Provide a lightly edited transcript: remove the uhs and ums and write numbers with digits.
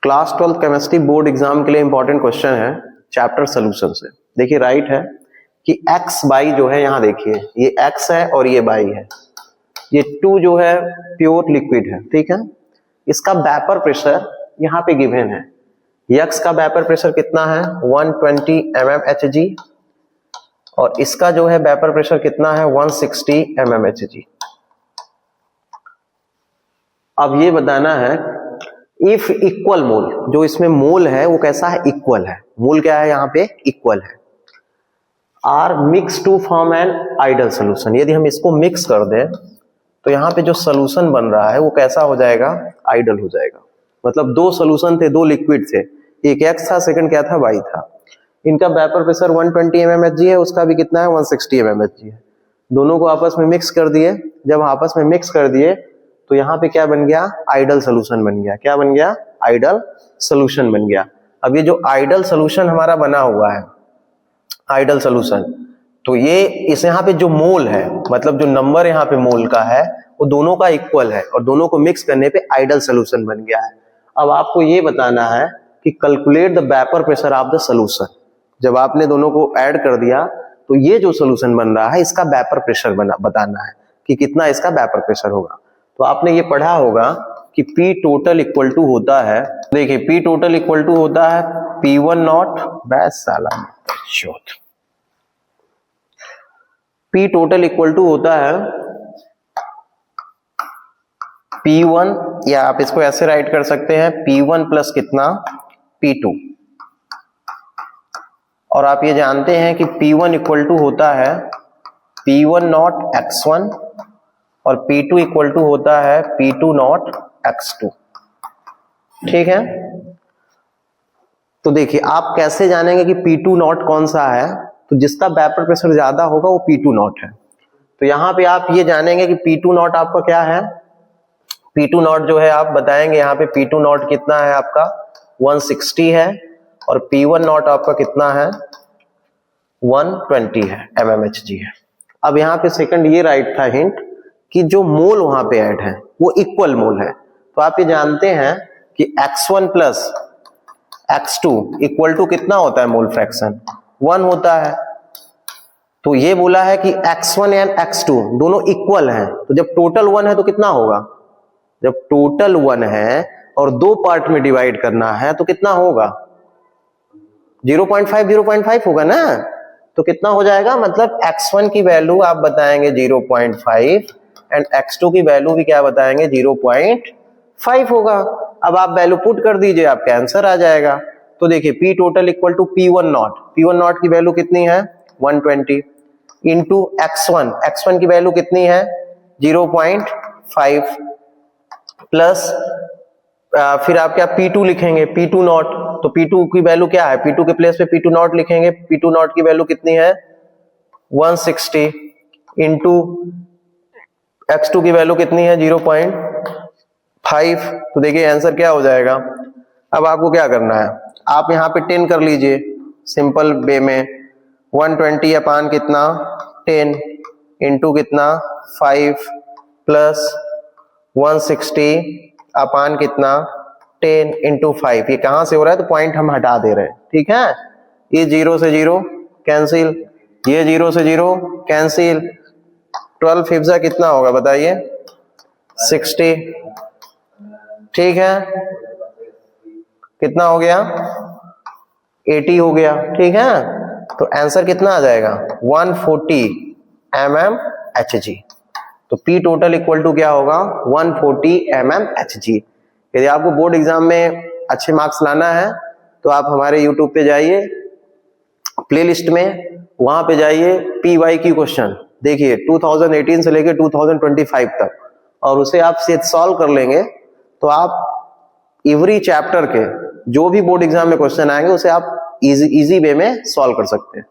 Class 12 chemistry board exam के लिए important question है चैप्टर सोल्यूशन से। देखिए राइट है कि x बाई जो है, यहाँ देखिए ये x है और ये बाई है, ये 2 जो है प्योर लिक्विड है, ठीक है। इसका वेपर प्रेशर यहाँ पे गिवन है, x का वेपर प्रेशर कितना है 120 mmHg और इसका जो है वेपर प्रेशर कितना है 160 mmHg। अब ये बताना है इफ इक्वल मोल, जो इसमें मोल है वो कैसा है, इक्वल है। मोल क्या है यहाँ पे, इक्वल है। Are mix to form an ideal solution, यदि हम इसको मिक्स कर दें तो यहाँ पे जो सोल्यूशन बन रहा है वो कैसा हो जाएगा, आइडल हो जाएगा। मतलब दो सोल्यूशन थे, दो लिक्विड थे, एक x था, सेकंड क्या था, y था। इनका वेपर प्रेशर 120 mmHg है, उसका भी कितना है 160 mmHg है। दोनों को आपस में मिक्स कर दिए। जब आपस में मिक्स कर दिए तो यहाँ पे क्या बन गया, आइडल सोल्यूशन बन गया। क्या बन गया, आइडल सोल्यूशन बन गया। अब ये जो आइडल सोल्यूशन हमारा बना हुआ है, आइडल सोल्यूशन, तो ये इस यहाँ पे जो मोल है, मतलब जो नंबर यहाँ पे मोल का है वो दोनों का इक्वल है और दोनों को मिक्स करने पे आइडल सोल्यूशन बन गया है। अब आपको ये बताना है कि calculate the vapour pressure of the solution. जब आपने दोनों को ऐड कर दिया तो ये जो सोल्यूशन बन रहा है इसका वेपर प्रेशर बताना है कि कितना इसका वेपर प्रेशर होगा। तो आपने ये पढ़ा होगा कि P टोटल इक्वल टू होता है, देखिए P टोटल इक्वल टू होता है P1 नॉट बैस साला शोध, P टोटल इक्वल टू होता है P1, या आप इसको ऐसे राइट कर सकते हैं P1 प्लस कितना P2। और आप ये जानते हैं कि P1 इक्वल टू होता है P1 नॉट x1 और P2 इक्वल टू होता है P2 नॉट x2, ठीक है। तो देखिए आप कैसे जानेंगे कि P2 नॉट कौन सा है, तो जिसका वेपर प्रेशर ज्यादा होगा वो P2 नॉट है। तो यहाँ पे आप ये जानेंगे कि P2 नॉट आपका क्या है, P2 नॉट जो है आप बताएंगे यहाँ पे P2 नॉट कितना है आपका 160 है और P1 नॉट आपका कितना है 120 है, mmHg है। अब यहाँ पे सेकंड ये राइट था हिंट कि जो मोल वहां पे ऐड है वो इक्वल मोल है। तो आप ये जानते हैं कि x1 plus x2 equal to कितना होता है, मोल फ्रैक्शन 1 होता है। तो ये बोला है कि x1 एंड x2 दोनों इक्वल हैं, तो जब टोटल 1 है तो कितना होगा, जब टोटल 1 है और दो पार्ट में डिवाइड करना है तो कितना होगा 0.5 होगा ना। तो कितना हो जाएगा, मतलब x1 की वैल्यू आप बताएंगे 0.5 एंड x2 की वैल्यू भी क्या बताएंगे 0.5 होगा। अब आप वैल्यू पुट कर दीजिए, आपका आंसर आ जाएगा। तो देखिए P total equal to P1 naught, P1 naught की वैल्यू कितनी है 120 इंटू x1 की वैल्यू कितनी है 0.5 प्लस फिर आप क्या P2 लिखेंगे P2 नॉट, तो P2 की वैल्यू क्या है, P2 के प्लेस पे P2 नॉट लिखेंगे। P2 नॉट की वैल्यू कितनी है 160 इंटू x2 की वैल्यू कितनी है 0.5। तो देखिए आंसर क्या हो जाएगा। अब आपको क्या करना है, आप यहाँ पे 10 कर लीजिए सिंपल वे में, 120 अपान कितना 10 इंटू कितना 5 प्लस 160 अपान कितना 10 इंटू 5। ये कहां से हो रहा है, तो पॉइंट हम हटा दे रहे हैं, ठीक है। ये 0 से 0 कैंसिल, ये 0 से 0 कैंसिल, 12 फिफ्जा कितना होगा बताइए 60, ठीक है। कितना हो गया 80 हो गया, ठीक है। तो आंसर कितना आ जाएगा 140 mmHg। तो P टोटल इक्वल टू क्या होगा 140 mmHg। यदि आपको बोर्ड एग्जाम में अच्छे मार्क्स लाना है तो आप हमारे YouTube पे जाइए, प्लेलिस्ट में वहां पे जाइए PYQ क्वेश्चन, देखिए 2018 से लेकर 2025 तक, और उसे आप सॉल्व कर लेंगे तो आप एवरी चैप्टर के जो भी बोर्ड एग्जाम में क्वेश्चन आएंगे उसे आप इजी वे में सॉल्व कर सकते हैं।